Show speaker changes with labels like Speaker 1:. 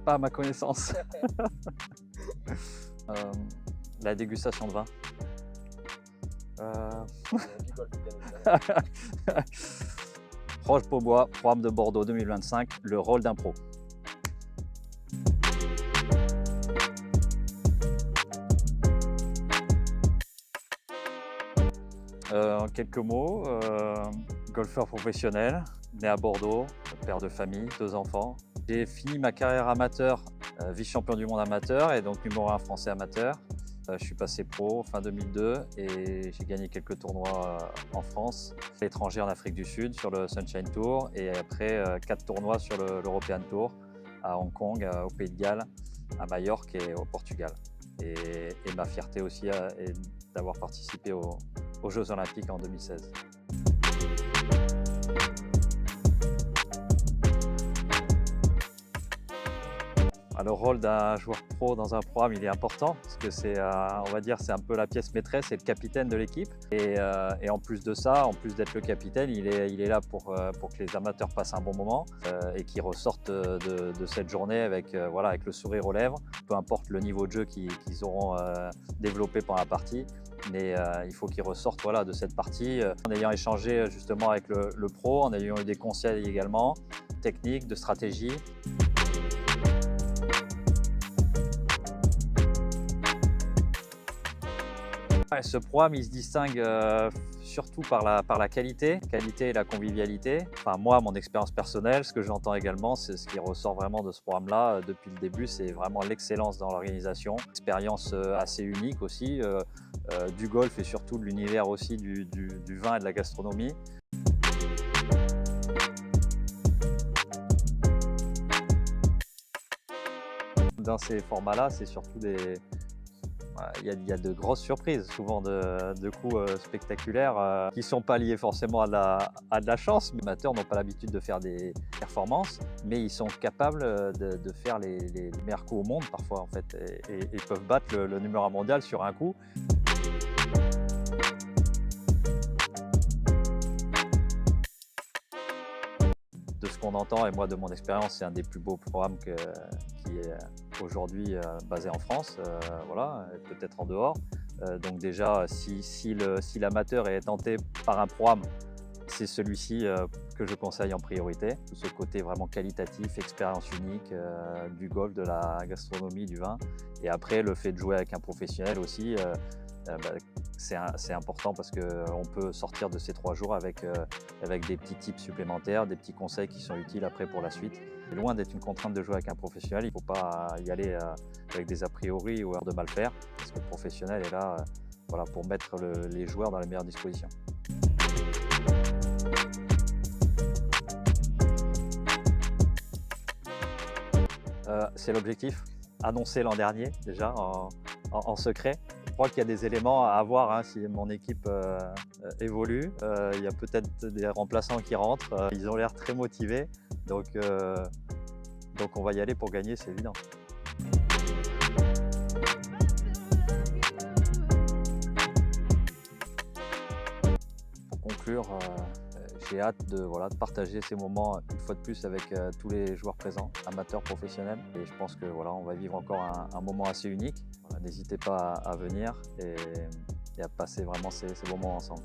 Speaker 1: Pas à ma connaissance. Euh, la dégustation de vin.
Speaker 2: Du golf, bien évidemment.
Speaker 1: Roche-Beaubois, programme de Bordeaux 2025, le rôle d'un pro. En quelques mots, golfeur professionnel, né à Bordeaux, père de famille, 2 enfants. J'ai fini ma carrière amateur, vice-champion du monde amateur et donc numéro 1 français amateur. Je suis passé pro fin 2002 et j'ai gagné quelques tournois en France, à l'étranger en Afrique du Sud sur le Sunshine Tour et après 4 tournois sur l'European Tour à Hong Kong, au Pays de Galles, à Majorque et au Portugal. Et ma fierté aussi est d'avoir participé aux Jeux Olympiques en 2016. Le rôle d'un joueur pro dans un programme, il est important parce que c'est, on va dire, c'est un peu la pièce maîtresse, c'est le capitaine de l'équipe. Et en plus de ça, en plus d'être le capitaine, il est là pour que les amateurs passent un bon moment et qu'ils ressortent de cette journée avec, voilà, avec le sourire aux lèvres, peu importe le niveau de jeu qu'ils auront développé pendant la partie. Mais il faut qu'ils ressortent, voilà, de cette partie en ayant échangé justement avec le pro, en ayant eu des conseils également, techniques, de stratégie. Ouais, ce programme, il se distingue surtout par la qualité et la convivialité. Enfin, moi, mon expérience personnelle, ce que j'entends également, c'est ce qui ressort vraiment de ce programme-là depuis le début, c'est vraiment l'excellence dans l'organisation. Expérience assez unique aussi, du golf et surtout de l'univers aussi du vin et de la gastronomie. Dans ces formats-là, c'est surtout il y a de grosses surprises, souvent de coups spectaculaires qui ne sont pas liés forcément à de la chance. Les amateurs n'ont pas l'habitude de faire des performances, mais ils sont capables de faire les meilleurs coups au monde parfois en fait, et peuvent battre le numéro 1 mondial sur un coup. De ce qu'on entend, et moi de mon expérience, c'est un des plus beaux programmes qui est aujourd'hui basé en France, voilà, peut-être en dehors. Donc déjà, si l'amateur est tenté par un programme, c'est celui-ci que je conseille en priorité. Ce côté vraiment qualitatif, expérience unique du golf, de la gastronomie, du vin. Et après, le fait de jouer avec un professionnel aussi, c'est important parce qu'on peut sortir de ces 3 jours avec des petits tips supplémentaires, des petits conseils qui sont utiles après pour la suite. C'est loin d'être une contrainte de jouer avec un professionnel, il ne faut pas y aller avec des a priori ou de mal faire, parce que le professionnel est là voilà, pour mettre les joueurs dans les meilleures dispositions. C'est l'objectif, annoncé l'an dernier déjà en secret. Je crois qu'il y a des éléments à avoir hein, si mon équipe évolue. Il y a peut-être des remplaçants qui rentrent, ils ont l'air très motivés, donc on va y aller pour gagner, c'est évident. Pour conclure, j'ai hâte de partager ces moments une fois de plus avec tous les joueurs présents, amateurs, professionnels. Et je pense que voilà, on va vivre encore un moment assez unique. Voilà, n'hésitez pas à venir et à passer vraiment ces moments ensemble.